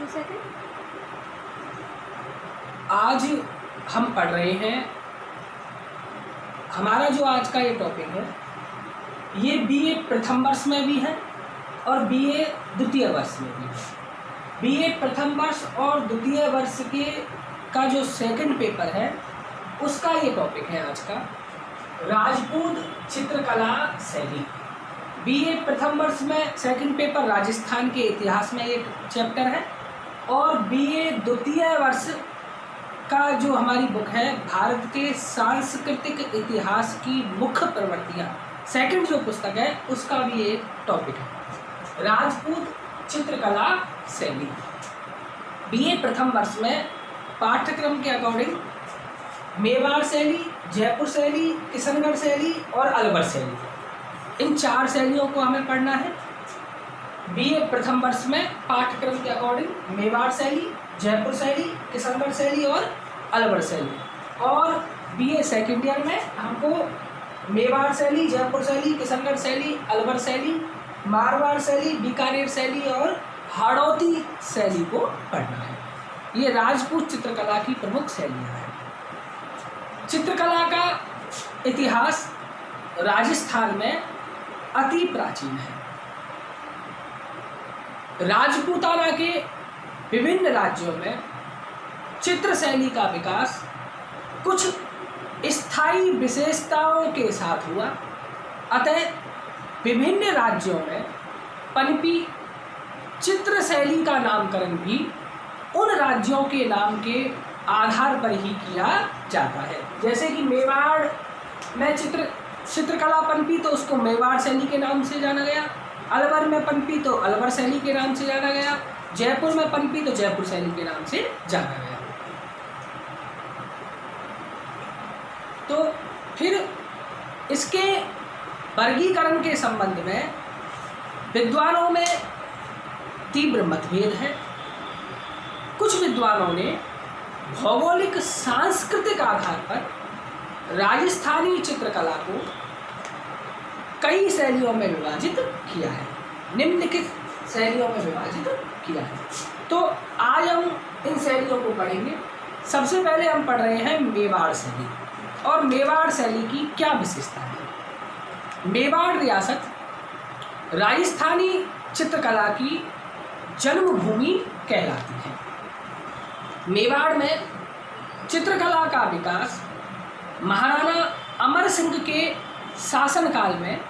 2 second. आज हम पढ़ रहे हैं, हमारा जो आज का ये टॉपिक है ये बीए प्रथम वर्ष में भी है और बीए द्वितीय वर्ष में भी है। बीए प्रथम वर्ष और द्वितीय वर्ष के का जो सेकंड पेपर है उसका ये टॉपिक है आज का, राजपूत चित्रकला शैली। बीए प्रथम वर्ष में सेकंड पेपर राजस्थान के इतिहास में एक चैप्टर है और बीए द्वितीय वर्ष का जो हमारी बुक है भारत के सांस्कृतिक इतिहास की मुख्य प्रवृत्तियाँ, सेकंड जो पुस्तक है उसका भी एक टॉपिक है, राजपूत चित्रकला शैली। बीए प्रथम वर्ष में पाठ्यक्रम के अकॉर्डिंग मेवाड़ शैली, जयपुर शैली, किशनगढ़ शैली और अलवर शैली, इन 4 शैलियों को हमें पढ़ना है। बीए प्रथम वर्ष में पाठ्यक्रम के अकॉर्डिंग मेवाड़ शैली, जयपुर शैली, किशनगढ़ शैली और अलवर शैली, और बीए सेकेंड ईयर में हमको मेवाड़ शैली, जयपुर शैली, किशनगढ़ शैली, अलवर शैली, मारवाड़ शैली, बीकानेर शैली और हाड़ौती शैली को पढ़ना है। ये राजपूत चित्रकला की प्रमुख शैलियाँ हैं। चित्रकला का इतिहास राजस्थान में अति प्राचीन है। राजपूताना के विभिन्न राज्यों में चित्र शैली का विकास कुछ स्थायी विशेषताओं के साथ हुआ, अतः विभिन्न राज्यों में पनपी चित्र शैली का नामकरण भी उन राज्यों के नाम के आधार पर ही किया जाता है। जैसे कि मेवाड़ में चित्रकला पनपी तो उसको मेवाड़ शैली के नाम से जाना गया, अलवर में पनपी तो अलवर शैली के नाम से जाना गया, जयपुर में पनपी तो जयपुर शैली के नाम से जाना गया। तो फिर इसके वर्गीकरण के संबंध में विद्वानों में तीव्र मतभेद है। कुछ विद्वानों ने भौगोलिक सांस्कृतिक आधार पर राजस्थानी चित्रकला को कई शैलियों में विभाजित किया है, निम्नलिखित शैलियों में विभाजित किया है। तो आज हम इन शैलियों को पढ़ेंगे। सबसे पहले हम पढ़ रहे हैं मेवाड़ शैली, और मेवाड़ शैली की क्या विशेषता है। मेवाड़ रियासत राजस्थानी चित्रकला की जन्मभूमि कहलाती है। मेवाड़ में चित्रकला का विकास महाराणा अमर सिंह के शासनकाल में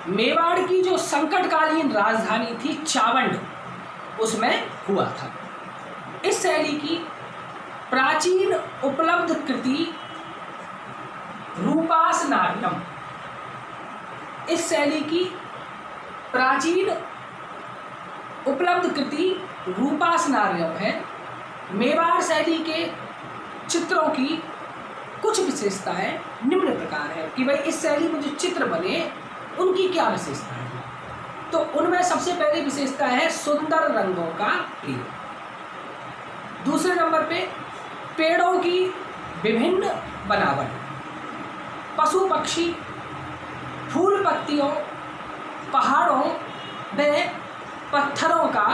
मेवाड़ की जो संकटकालीन राजधानी थी चावंड, उसमें हुआ था। इस शैली की प्राचीन उपलब्ध कृति रूपास नाट्यम, इस शैली की प्राचीन उपलब्ध कृति रूपास नाट्यम है। मेवाड़ शैली के चित्रों की कुछ विशेषताएं निम्न प्रकार है कि भाई इस शैली में जो चित्र बने उनकी क्या विशेषता है। तो उनमें सबसे पहली विशेषता है सुंदर रंगों का प्रयोग। दूसरे नंबर पे पेड़ों की विभिन्न बनावट, पशु पक्षी, फूल पत्तियों, पहाड़ों व पत्थरों का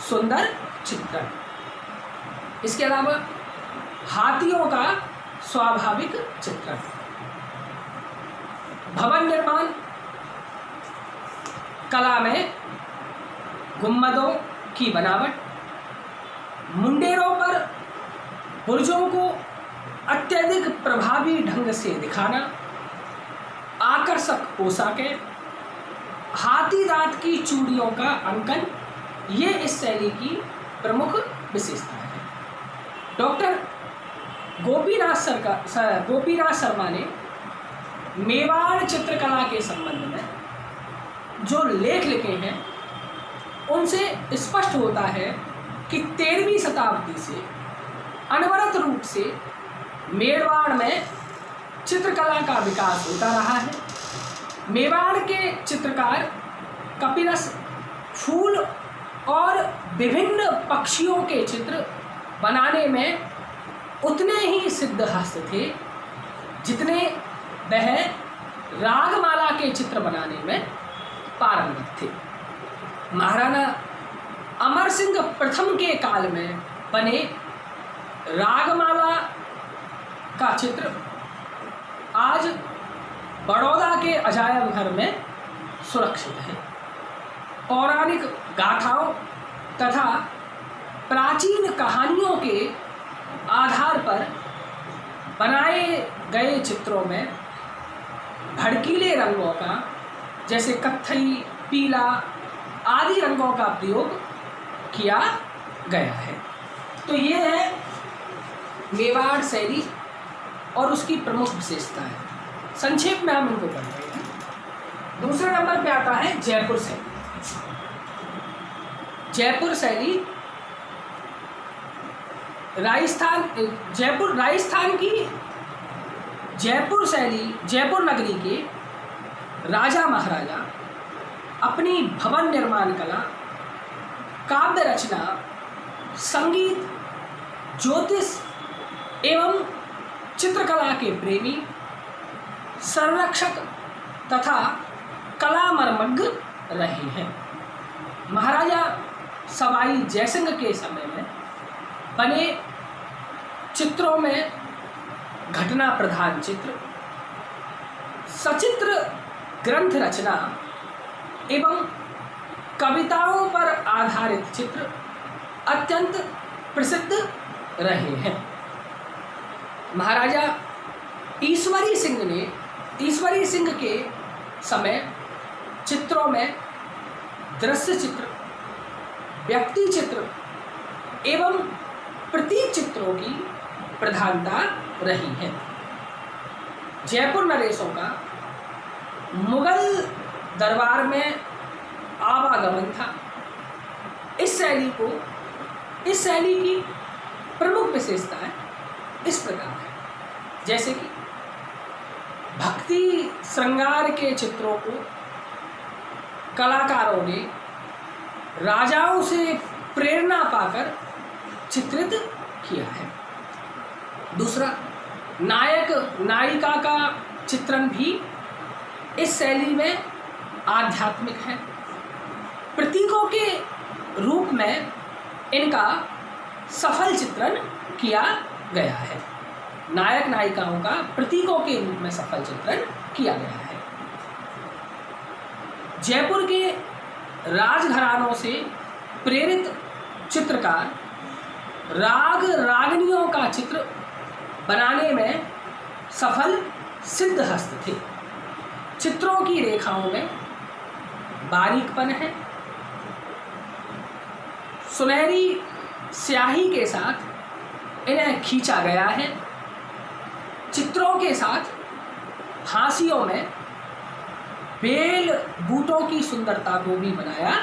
सुंदर चित्रण। इसके अलावा हाथियों का स्वाभाविक चित्रण, भवन निर्माण कला में गुम्बदों की बनावट, मुंडेरों पर बुर्जों को अत्यधिक प्रभावी ढंग से दिखाना, आकर्षक पोशाकें, हाथी दांत की चूड़ियों का अंकन, ये इस शैली की प्रमुख विशेषता है। डॉक्टर गोपीनाथ शर्मा ने मेवाड़ चित्रकला के संबंध में जो लेख लिखे हैं उनसे स्पष्ट होता है कि 13वीं शताब्दी से अनवरत रूप से मेवाड़ में चित्रकला का विकास होता रहा है। मेवाड़ के चित्रकार कपिरस फूल और विभिन्न पक्षियों के चित्र बनाने में उतने ही सिद्धहस्त थे जितने वह रागमाला के चित्र बनाने में पारंगत थे। महाराणा अमर सिंह प्रथम के काल में बने रागमाला का चित्र आज बड़ौदा के अजायब घर में सुरक्षित है। पौराणिक गाथाओं तथा प्राचीन कहानियों के आधार पर बनाए गए चित्रों में भड़कीले रंगों का, जैसे कत्थई, पीला आदि रंगों का प्रयोग किया गया है। तो ये है मेवाड़ शैली और उसकी प्रमुख विशेषता है। संक्षेप में हम इनको पढ़ते हैं। दूसरे नंबर पे आता है जयपुर शैली। जयपुर शैली राजस्थान की जयपुर शैली, जयपुर नगरी के राजा महाराजा अपनी भवन निर्माण कला, काव्य रचना, संगीत, ज्योतिष एवं चित्रकला के प्रेमी, संरक्षक तथा कला मर्मज्ञ रहे हैं। महाराजा सवाई जयसिंह के समय में बने चित्रों में घटना प्रधान चित्र, सचित्र ग्रंथ रचना एवं कविताओं पर आधारित चित्र अत्यंत प्रसिद्ध रहे हैं। महाराजा ईश्वरी सिंह के समय चित्रों में दृश्य चित्र, व्यक्ति चित्र एवं प्रतीक चित्रों की प्रधानता रही है। जयपुर नरेशों का मुगल दरबार में आवागमन था। इस शैली की प्रमुख विशेषताएं इस प्रकार है, जैसे कि भक्ति श्रृंगार के चित्रों को कलाकारों ने राजाओं से प्रेरणा पाकर चित्रित किया है। दूसरा, नायक नायिका का चित्रण भी इस शैली में आध्यात्मिक है। प्रतीकों के रूप में इनका सफल चित्रण किया गया है। नायक नायिकाओं का प्रतीकों के रूप में सफल चित्रण किया गया है। जयपुर के राजघरानों से प्रेरित चित्रकार राग रागनियों का चित्र बनाने में सफल सिद्धहस्त थे। चित्रों की रेखाओं में बारीकपन है। सुनहरी स्याही के साथ इन्हें खींचा गया है। चित्रों के साथ हाशियों में बेल बूटों की सुंदरता को भी बनाया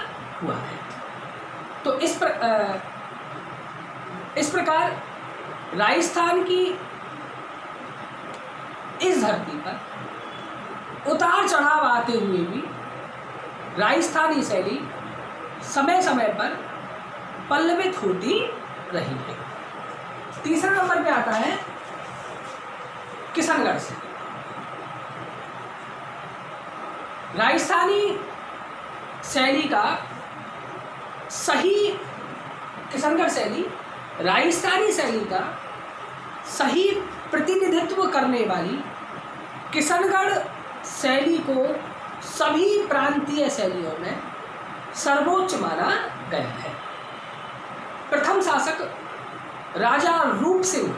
हुआ है। तो इस प्रकार राजस्थान की इस धरती पर उतार चढ़ाव आते हुए भी राजस्थानी शैली समय समय पर पल्लवित होती रही है। तीसरा नंबर पे आता है किशनगढ़ से। राजस्थानी शैली का सही प्रतिनिधित्व करने वाली किशनगढ़ शैली को सभी प्रांतीय शैलियों में सर्वोच्च माना गया है। प्रथम शासक राजा रूप सिंह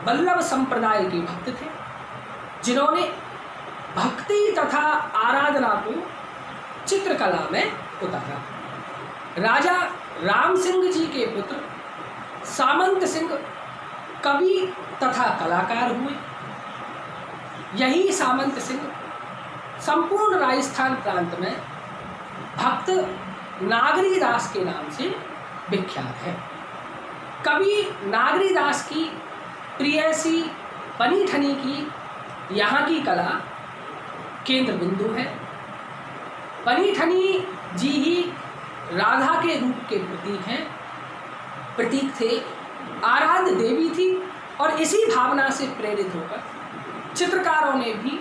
वल्लभ संप्रदाय के भक्त थे, जिन्होंने भक्ति तथा आराधना को चित्रकला में उतारा। राजा राम सिंह जी के पुत्र सामंत सिंह कवि तथा कलाकार हुए। यही सामंत सिंह संपूर्ण राजस्थान प्रांत में भक्त नागरी दास के नाम से विख्यात है। कवि नागरी दास की प्रियसी बनी ठनी की यहाँ की कला केंद्र बिंदु है। बनी ठनी जी ही राधा के रूप के प्रतीक थे, आराध्य देवी थी, और इसी भावना से प्रेरित होकर चित्रकारों ने भी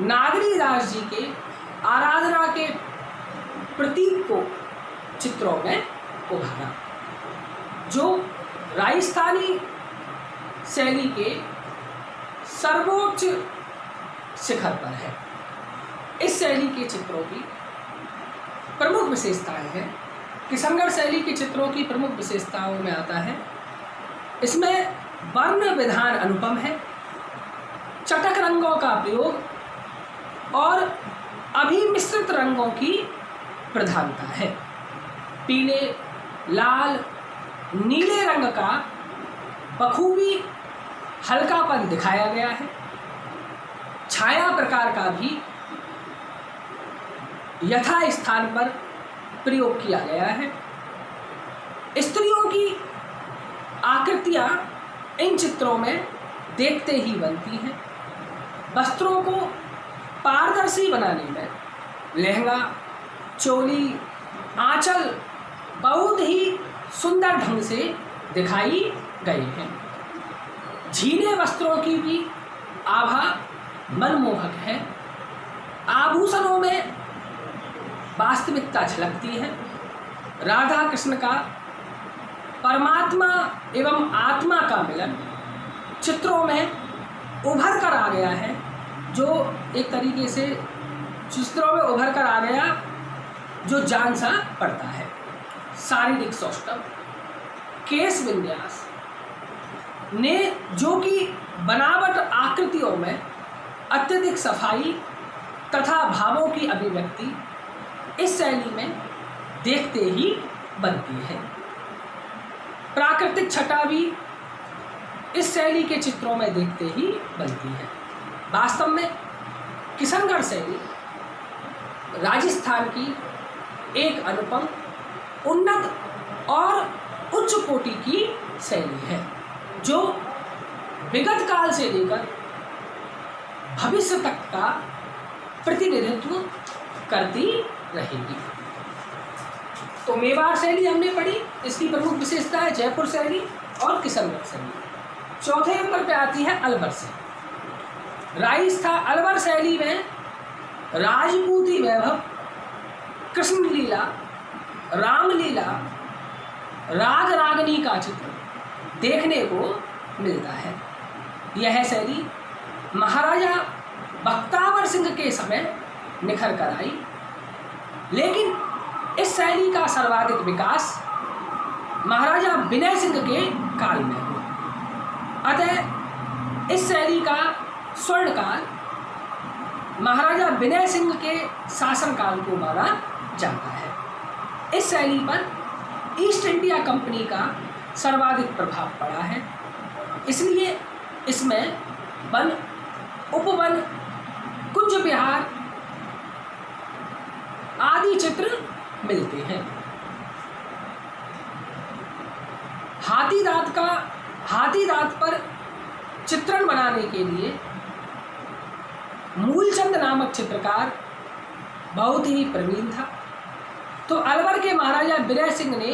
नागरी दास जी के आराधना के प्रतीक को चित्रों में उभारा, जो राजस्थानी शैली के सर्वोच्च शिखर पर है। इस शैली के चित्रों की प्रमुख विशेषताएं हैं। किशनगढ़ शैली के चित्रों की प्रमुख विशेषताओं में आता है, इसमें वर्ण विधान अनुपम है, चटक रंगों का प्रयोग और अभिमिश्रित रंगों की प्रधानता है। पीले, लाल, नीले रंग का बखूबी हल्कापन दिखाया गया है। छाया प्रकार का भी यथा स्थान पर प्रयोग किया गया है। स्त्रियों की आकृतियां इन चित्रों में देखते ही बनती हैं। वस्त्रों को पारदर्शी बनाने में लहंगा, चोली, आंचल बहुत ही सुंदर ढंग से दिखाई गए हैं। झीने वस्त्रों की भी आभा मनमोहक है। आभूषणों में वास्तविकता झलकती है। राधा कृष्ण का परमात्मा एवं आत्मा का मिलन चित्रों में उभर कर आ गया है, जो एक तरीके से चित्रों में उभर कर आ गया जो जान सा पड़ता है। शारीरिक सौष्ठव, केश विन्यास ने जो कि बनावट आकृतियों में अत्यधिक सफाई तथा भावों की अभिव्यक्ति इस शैली में देखते ही बनती है। प्राकृतिक छटा भी इस शैली के चित्रों में देखते ही बनती है। वास्तव में किशनगढ़ शैली राजस्थान की एक अनुपम, उन्नत और उच्च कोटि की शैली है, जो विगत काल से लेकर भविष्य तक का प्रतिनिधित्व करती रहेगी। तो मेवाड़ शैली हमने पढ़ी, इसकी प्रमुख विशेषता है जयपुर शैली और किशनगढ़ शैली। चौथे नंबर पे आती है अलवर शैली। राजस्थान अलवर शैली में राजपूती वैभव, कृष्ण लीला, रामलीला, राग रागनी का चित्र देखने को मिलता है। यह शैली महाराजा बख्तावर सिंह के समय निखर कर आई, लेकिन इस शैली का सर्वाधिक विकास महाराजा विनय सिंह के काल में हुआ। अतः इस शैली का स्वर्णकाल महाराजा विनय सिंह के शासनकाल को माना जाता है। इस शैली पर ईस्ट इंडिया कंपनी का सर्वाधिक प्रभाव पड़ा है, इसलिए इसमें वन, उपवन, कुंज विहार आदि चित्र मिलते हैं। हाथी दांत पर चित्रण बनाने के लिए मूलचंद नामक चित्रकार बहुत ही प्रवीण था। तो अलवर के महाराजा विनय सिंह ने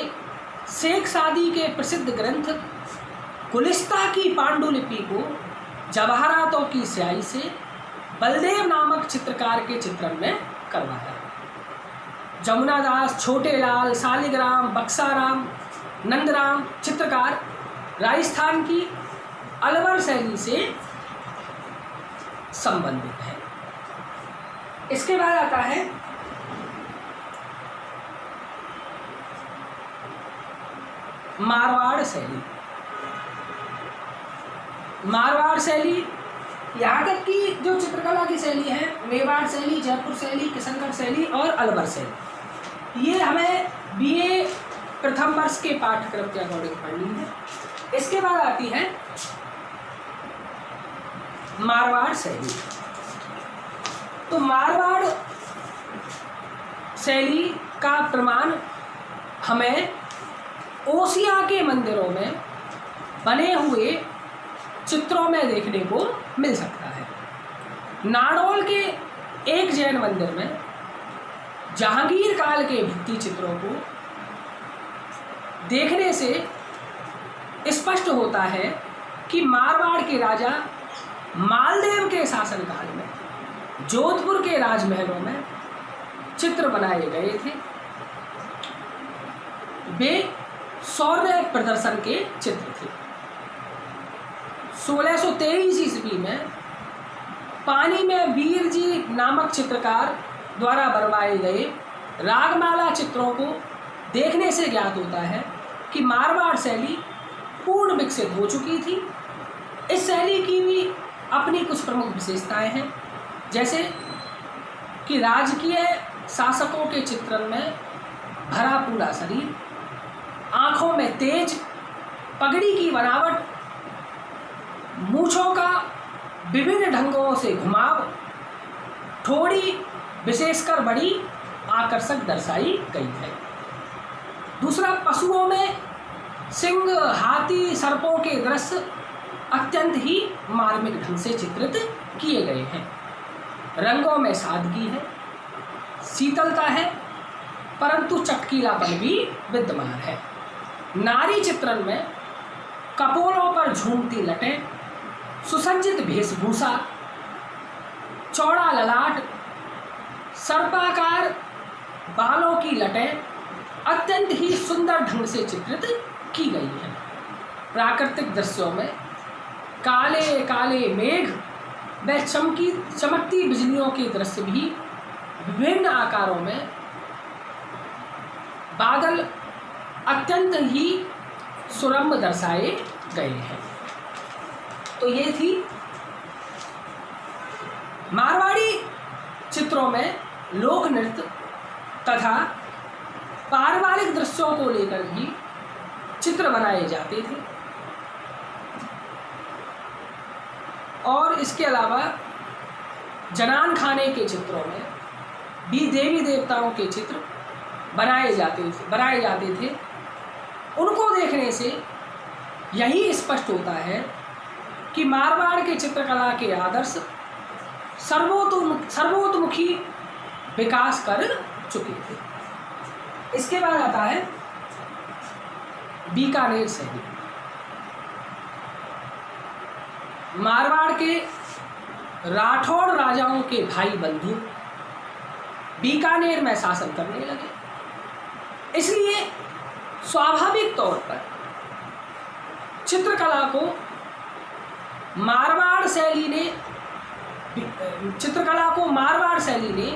शेख सादी के प्रसिद्ध ग्रंथ गुलिस्ता की पांडुलिपि को जवाहरातों की स्याही से बलदेव नामक चित्रकार के चित्रण में करवाया। जमुना दास, छोटे लाल, शालिग्राम, बक्साराम, नंदराम चित्रकार राजस्थान की अलवर शैली से संबंधित है। इसके बाद आता है मारवाड़ शैली। मारवाड़ शैली यहाँ तक की जो चित्रकला की शैली है, मेवाड़ शैली, जयपुर शैली, किशनगढ़ शैली और अलवर शैली, ये हमें बीए प्रथम वर्ष के पाठ्यक्रम के अकॉर्डिंग पढ़नी है। इसके बाद आती है मारवाड़ शैली। तो मारवाड़ शैली का प्रमाण हमें ओसिया के मंदिरों में बने हुए चित्रों में देखने को मिल सकता है। नाडोल के एक जैन मंदिर में जहांगीर काल के भित्ति चित्रों को देखने से स्पष्ट होता है कि मारवाड़ के राजा मालदेव के शासनकाल में जोधपुर के राजमहलों में चित्र बनाए गए थे। वे शौर्य प्रदर्शन के चित्र थे। 1623 ईस्वी में पानी में वीर जी नामक चित्रकार द्वारा बनवाए गए रागमाला चित्रों को देखने से ज्ञात होता है कि मारवाड़ शैली पूर्ण विकसित हो चुकी थी। इस शैली की भी अपनी कुछ प्रमुख विशेषताएं हैं, जैसे कि राजकीय शासकों के चित्रण में भरा पूरा शरीर, आँखों में तेज, पगड़ी की बनावट, मूँछों का विभिन्न ढंगों से घुमाव, ठोड़ी विशेषकर बड़ी आकर्षक दर्शाई गई है। दूसरा, पशुओं में सिंह, हाथी, सर्पों के दृश्य अत्यंत ही मार्मिक ढंग से चित्रित किए गए हैं। रंगों में सादगी है, शीतलता है, परंतु चटकीलापन भी विद्यमान है। नारी चित्रण में कपोलों पर झूमती लटें, सुसज्जित वेशभूषा, चौड़ा ललाट, सर्पाकार बालों की लटें अत्यंत ही सुंदर ढंग से चित्रित की गई हैं। प्राकृतिक दृश्यों में काले काले मेघ व चमकती बिजलियों के दृश्य भी विभिन्न आकारों में बादल अत्यंत ही सुरम्य दर्शाए गए हैं। तो ये थी मारवाड़ी चित्रों में लोक नृत्य तथा पारिवारिक दृश्यों को लेकर भी चित्र बनाए जाते थे। और इसके अलावा जनान खाने के चित्रों में भी देवी देवताओं के चित्र बनाए जाते थे। उनको देखने से यही स्पष्ट होता है कि मारवाड़ के चित्रकला के आदर्श सर्वतोमुखी विकास कर चुके थे। इसके बाद आता है बीकानेर शैली। मारवाड़ के राठौड़ राजाओं के भाई बंधु बीकानेर में शासन करने लगे, इसलिए स्वाभाविक तौर पर चित्रकला को मारवाड़ शैली ने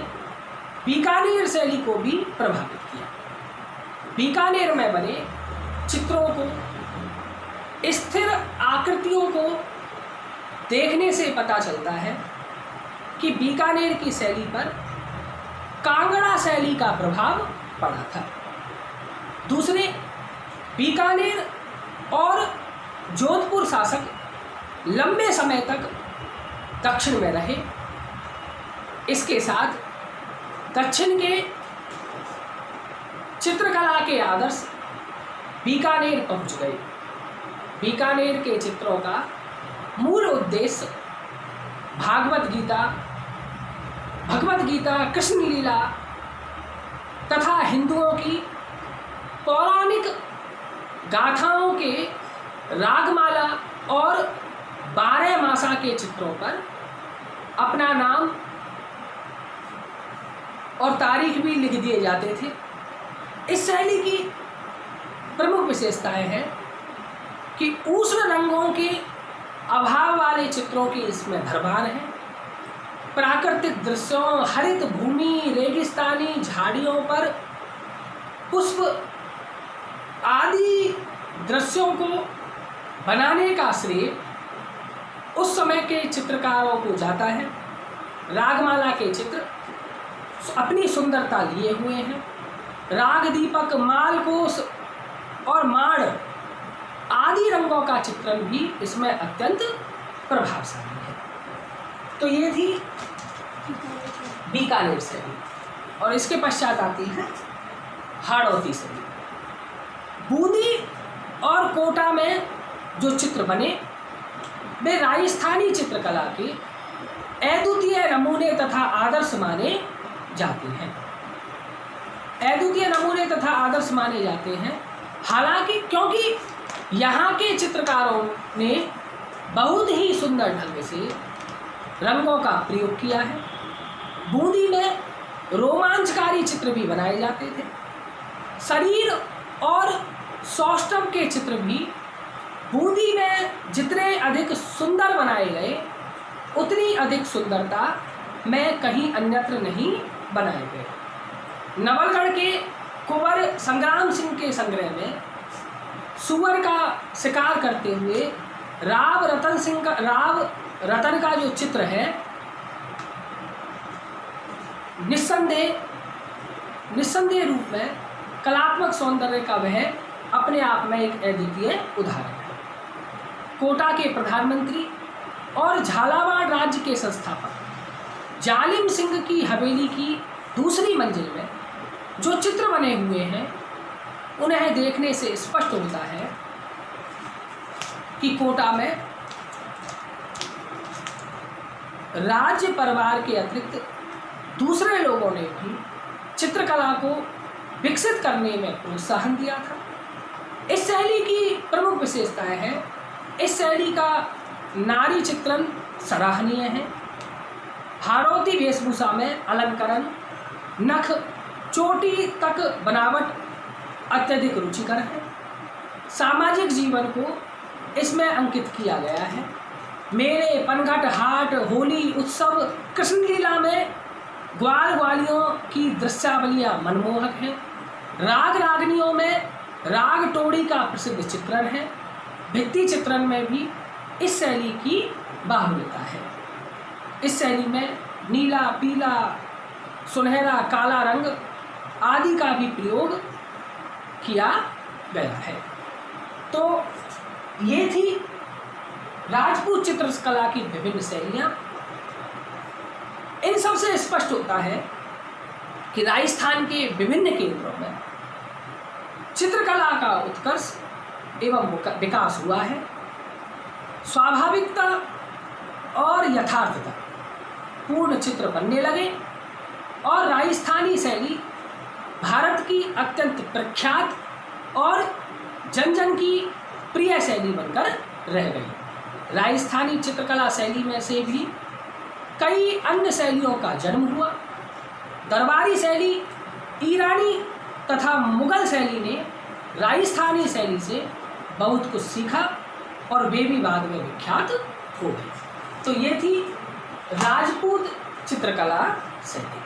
बीकानेर शैली को भी प्रभावित किया। बीकानेर में बने चित्रों को, स्थिर आकृतियों को देखने से पता चलता है कि बीकानेर की शैली पर कांगड़ा शैली का प्रभाव पड़ा था। दूसरे, बीकानेर और जोधपुर शासक लंबे समय तक दक्षिण में रहे। इसके साथ दक्षिण के चित्रकला के आदर्श बीकानेर पहुंच गए। बीकानेर के चित्रों का मूल उद्देश्य भगवत गीता, कृष्ण लीला तथा हिंदुओं की पौराणिक गाथाओं के रागमाला और 12 मासा के चित्रों पर अपना नाम और तारीख भी लिख दिए जाते थे। इस शैली की प्रमुख विशेषताएं हैं कि उष्ण रंगों के अभाव वाले चित्रों की इसमें भरमार है। प्राकृतिक दृश्यों, हरित भूमि, रेगिस्तानी झाड़ियों पर पुष्प आदि दृश्यों को बनाने का श्रेय उस समय के चित्रकारों को जाता है। रागमाला के चित्र अपनी सुंदरता लिए हुए हैं। राग दीपक, मालकोस और माण आदि रंगों का चित्रण भी इसमें अत्यंत प्रभावशाली है। तो ये थी बीकानेर शैली। और इसके पश्चात आती है हाड़ौती शैली। बूंदी और कोटा में जो चित्र बने वे राजस्थानी चित्रकला के अद्वितीय नमूने तथा आदर्श माने जाते हैं। हालांकि क्योंकि यहाँ के चित्रकारों ने बहुत ही सुंदर ढंग से रंगों का प्रयोग किया है। बूंदी में रोमांचकारी चित्र भी बनाए जाते थे। शरीर और सौष्ठव के चित्र भी बूंदी में जितने अधिक सुंदर बनाए गए उतनी अधिक सुंदरता में कहीं अन्यत्र नहीं बनाए गए। नवलगढ़ के कुंवर संग्राम सिंह के संग्रह में सुअर का शिकार करते हुए राव रतन का जो चित्र है निस्संदेह रूप में कलात्मक सौंदर्य का वह अपने आप में एक अद्वितीय उदाहरण है। कोटा के प्रधानमंत्री और झालावाड़ राज्य के संस्थापक जालिम सिंह की हवेली की दूसरी मंजिल में जो चित्र बने हुए हैं उन्हें देखने से स्पष्ट होता है कि कोटा में राज्य परिवार के अतिरिक्त दूसरे लोगों ने भी चित्रकला को विकसित करने में प्रोत्साहन दिया था। इस शैली की प्रमुख विशेषताएं हैं, इस शैली का नारी चित्रण सराहनीय है, भारतीय वेशभूषा में अलंकरण, नख, चोटी तक बनावट अत्यधिक रुचिकर है, सामाजिक जीवन को इसमें अंकित किया गया है। मेले, पनघट, हाट, होली उत्सव, कृष्णलीला में ग्वाल ग्वालियों की दृश्यावलियाँ मनमोहक हैं। राग रागनियों में राग टोड़ी का प्रसिद्ध चित्रण है। भित्ति चित्रण में भी इस शैली की बाहुल्यता है। इस शैली में नीला, पीला, सुनहरा, काला रंग आदि का भी प्रयोग किया गया है। तो ये थी राजपूत चित्रकला की विभिन्न शैलियाँ। इन सब से स्पष्ट होता है कि राजस्थान के विभिन्न केंद्रों में चित्रकला का उत्कर्ष एवं विकास हुआ है। स्वाभाविकता और यथार्थता पूर्ण चित्र बनने लगे और राजस्थानी शैली भारत की अत्यंत प्रख्यात और जन जन की प्रिय शैली बनकर रह गई। राजस्थानी चित्रकला शैली में से भी कई अन्य शैलियों का जन्म हुआ। दरबारी शैली, ईरानी तथा मुगल शैली ने राजस्थानी शैली से बहुत कुछ सीखा और वे भी बाद में विख्यात हो गए। तो ये थी राजपूत चित्रकला शैली।